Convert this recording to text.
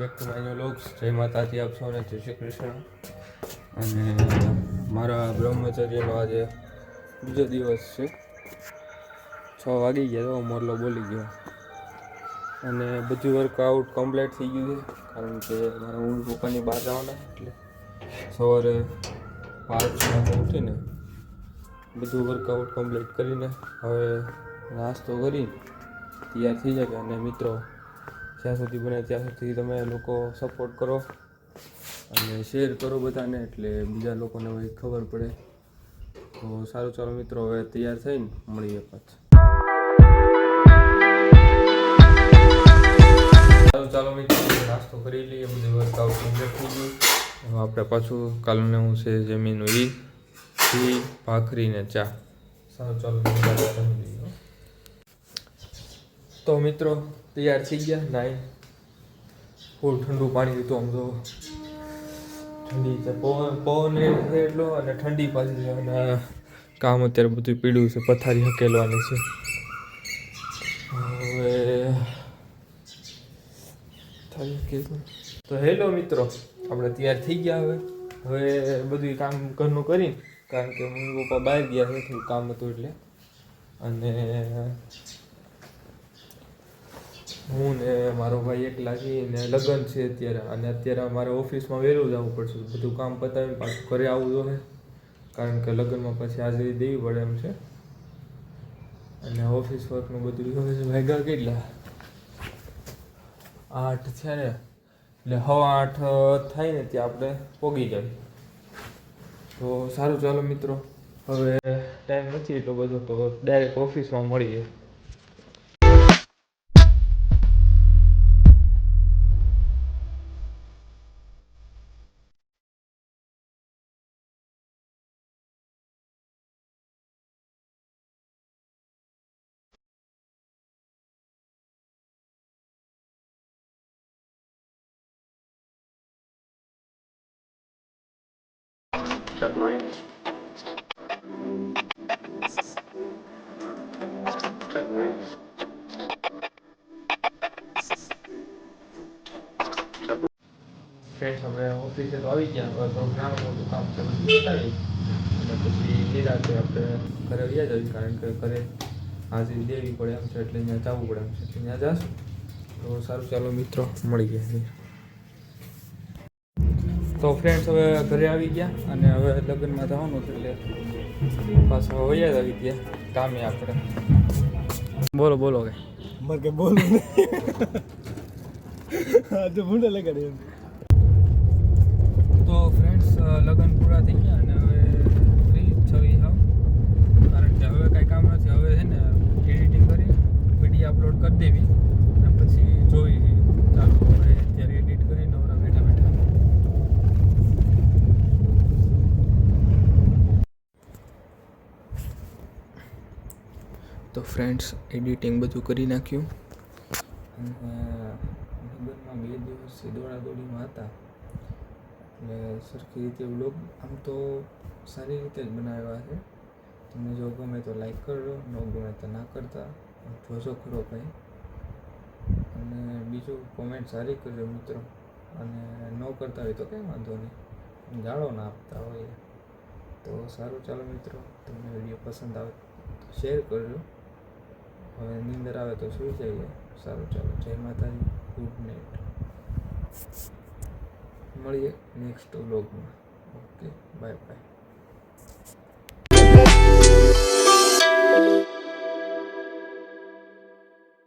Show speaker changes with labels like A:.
A: Back to my new vlogs. જય માતાજી આપ સૌને, જય શ્રી કૃષ્ણ. અને મારા બ્રહ્મચર્યનો આજે બીજો દિવસ છે. 6 વાગી ગયા તો મોરલો બોલી ગયો અને બધું વર્કઆઉટ કમ્પ્લીટ થઈ ગયું છે. કારણ કે મારા મમ્મી પપ્પાની બહાર જવાના એટલે સવારે 5 વાગે ઉઠીને બધું વર્કઆઉટ કમ્પ્લીટ કરીને હવે નાસ્તો કરી તૈયાર થઈ જાય. અને મિત્રો, જ્યાં સુધી બને ત્યાં સુધી તમે લોકો સપોર્ટ કરો અને શેર કરો બધાને, એટલે બીજા લોકોને હવે ખબર પડે. તો સારું, ચાલો મિત્રો, હવે તૈયાર થઈને મળીએ પાછા. ચાલો મિત્રો, નાસ્તો કરી લઈએ, બધું વર્કઆઉટ કમ્પ્લીટ થઈ ગયું. હવે આપણે પાછું કાલનું હું છે જમીનું ઘી, ભાખરી ને ચા. સારું, ચાલો તો મિત્રો તૈયાર થઈ ગયા. નાઈ ફૂલ ઠંડુ પાણી હતું. આમ તો ઠંડી છે, પવન એટલો અને ઠંડી પાછી છે. અને કામ અત્યારે બધું પીડ્યું છે, પથારી હકેલવાની છે. હવે તો હેલો મિત્રો, આપણે તૈયાર થઈ ગયા. હવે બધું કામ ઘરનું કરીને, કારણ કે મમ્મી પપ્પા બહાર ગયા છે, થોડું કામ હતું એટલે. અને હું ને મારો ભાઈ એકલા ને લગ્ન છે અત્યારે. અને અત્યારે મારે ઓફિસમાં વહેલું જવું પડશે, બધું કામ પતાવીને પાછું ઘરે આવવું જોઈએ, કારણ કે લગ્નમાં પછી હાજરી દેવી પડે એમ છે. અને ઓફિસ વર્કનું બધું વાગ્યા કેટલા 8 થયા ને, એટલે 8:15 થાય ને ત્યાં આપણે પોગી જાય. તો સારું, ચાલો મિત્રો, હવે ટાઈમ નથી એટલો બધો, તો ડાયરેક્ટ ઓફિસમાં મળીએ. ફ્રેન્ડ્સ, હવે ઓફિસે તો આવી ગયા. હવે તો ઘણું મોટું કામ છે, બધું બતાવી અને પછી નિરાતે આપણે ઘરે વ્યા જઈએ, કારણ કે ઘરે હાજરી દેવી પડે એમ છે, એટલે ત્યાં જવું પડે એમ છે, એટલે ત્યાં જશું. તો સારું, ચાલો મિત્રો, મળી ગયા. તો ફ્રેન્ડ્સ, હવે ઘરે આવી ગયા અને હવે લગ્નમાં જવાનું છે, એટલે પાછા વયા જ આવી ગયા કામે આપણે. બોલો બોલો કે
B: મારે કે બોલો હા તો મુંડા લગાડે.
A: તો ફ્રેન્ડ્સ, લગ્ન પૂરા થઈ ગયા અને હવે ફ્રી છવી હાવ, કારણ કે હવે કાંઈ કામ નથી. હવે છે ને એડિટિંગ કરી વિડીયો અપલોડ કરી દેવી અને પછી જોઈ. ચાલો, હવે અત્યારે એડિટ કરી નવરા બેઠા બેઠા. તો ફ્રેન્ડ્સ, એડિટિંગ બધું કરી નાખ્યું. અને લગ્નમાં 2 દિવસથી દોડાદોડીમાં હતા, એટલે સરખી રીતે વ્લોગ આમ તો સારી રીતે જ બનાવ્યા છે. તમને જો ગમે તો લાઈક કરજો, ન ગમે તો ના કરતા જોજો ખરો ભાઈ. અને બીજું, કોમેન્ટ સારી કરજો મિત્રો. અને ન કરતા હોય તો કંઈ વાંધો નહીં, ગાળો ના આપતા હોય. તો સારું, ચાલો મિત્રો, તમને વિડીયો પસંદ આવે તો શેર કરજો. હવે નીંદર આવે તો સૂઈ જઈએ. સારું, ચાલો, જય માતાજી, ગુડ નાઇટ. મળીએ નેક્સ્ટ વ્લોગમાં. Okay, bye bye.